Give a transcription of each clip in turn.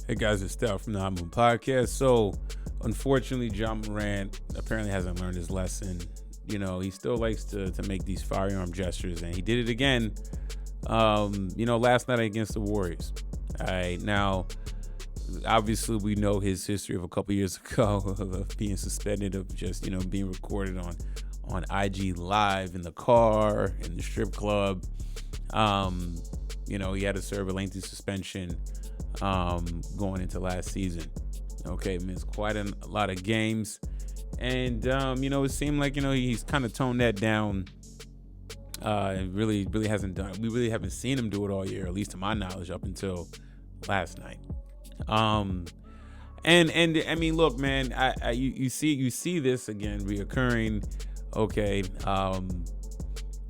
Hey guys, it's Stell from the Hot Moon Podcast. So, unfortunately, Ja Morant apparently hasn't learned his lesson. You know, he still likes to make these firearm gestures, and he did it again, last night against the Warriors. All right, now, obviously, we know his history of a couple years ago of being suspended, of just, being recorded on IG Live in the car, in the strip club. He had to serve a lengthy suspension going into last season. Okay, missed quite a lot of games. And, it seemed like, he's kind of toned that down. Really hasn't done it. We really haven't seen him do it all year, at least to my knowledge, up until last night. And I mean, look, man, you see this again reoccurring. Okay.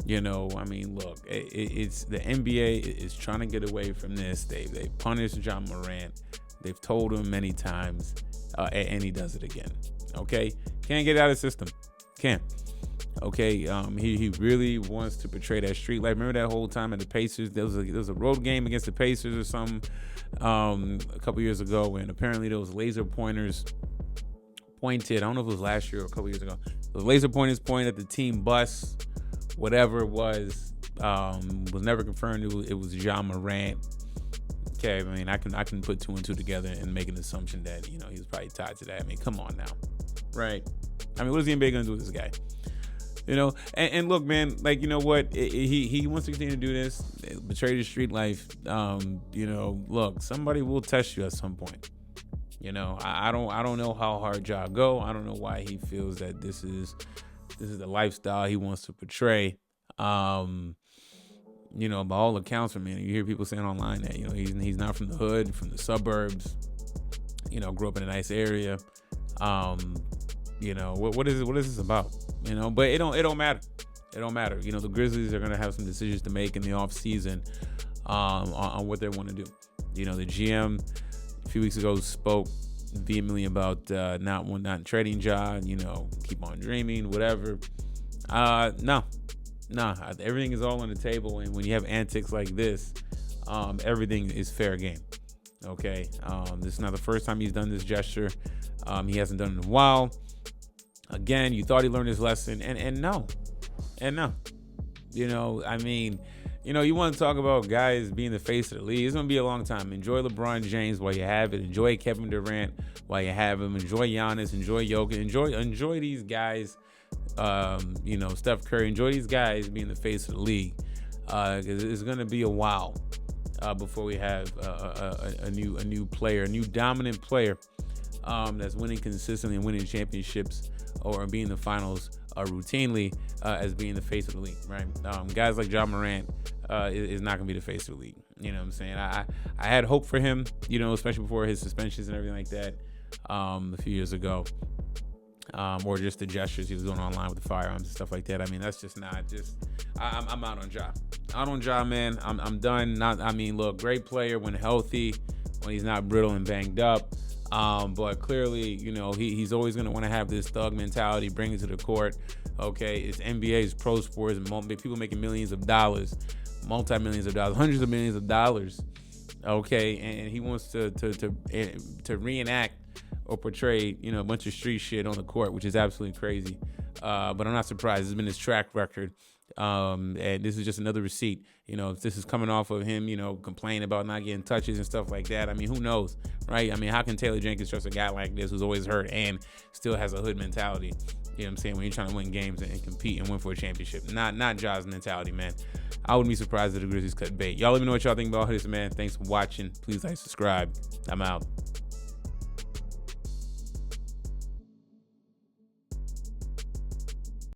Look, it's the NBA is trying to get away from this. They punished Ja Morant. They've told him many times, and he does it again. Okay, can't get it out of the system. Can't. Okay, he really wants to portray that street life. Remember that whole time at the Pacers? There was a road game against the Pacers or something a couple years ago, and apparently there was laser pointers pointed. I don't know if it was last year or a couple years ago. Those laser pointers pointed at the team bus. Whatever it was never confirmed. It was Ja Morant. Okay, I mean, I can put two and two together and make an assumption that he was probably tied to that. I mean, come on now, right? I mean, what is the NBA gonna do with this guy? And look, man, like, you know what? He wants to continue to do this, betray the street life. Look, somebody will test you at some point. I don't know how hard Ja go. I don't know why he feels that this is the lifestyle he wants to portray. By all accounts, you hear people saying online that he's not from the hood, from the suburbs. Grew up in a nice area. What is this about? But it don't matter. It don't matter. The Grizzlies are gonna have some decisions to make in the off season on what they want to do. The GM a few weeks ago spoke vehemently about not trading Ja, keep on dreaming, whatever. No, everything is all on the table, and when you have antics like this, everything is fair game. Okay, this is not the first time he's done this gesture. He hasn't done it in a while. Again, you thought he learned his lesson, and no. You want to talk about guys being the face of the league. It's going to be a long time. Enjoy LeBron James while you have it. Enjoy Kevin Durant while you have him. Enjoy Giannis. Enjoy Jokic. Enjoy these guys, Steph Curry. Enjoy these guys being the face of the league. Because it's going to be a while before we have a new player, a new dominant player that's winning consistently and winning championships or being in the finals routinely as being the face of the league, right? Guys like Ja Morant is not going to be the face of the league. You know what I'm saying? I had hope for him, especially before his suspensions and everything like that a few years ago. Or just the gestures he was doing online with the firearms and stuff like that. I mean, that's just not I'm out on Ja. Out on Ja, man. I'm done. Look, great player when healthy, when he's not brittle and banged up. But clearly, he's always going to want to have this thug mentality, bring it to the court. Okay, it's NBA, it's pro sports, and people making millions of dollars, multi-millions of dollars, hundreds of millions of dollars. Okay, and he wants to reenact or portray, a bunch of street shit on the court, which is absolutely crazy. But I'm not surprised. It's been his track record. And this is just another receipt. If this is coming off of him, complaining about not getting touches and stuff like that. I mean, who knows, right? I mean, how can Taylor Jenkins trust a guy like this who's always hurt and still has a hood mentality? You know what I'm saying? When you're trying to win games and compete and win for a championship. Not Ja's mentality, man. I wouldn't be surprised if the Grizzlies cut bait. Y'all let me know what y'all think about this, man. Thanks for watching. Please like, subscribe. I'm out.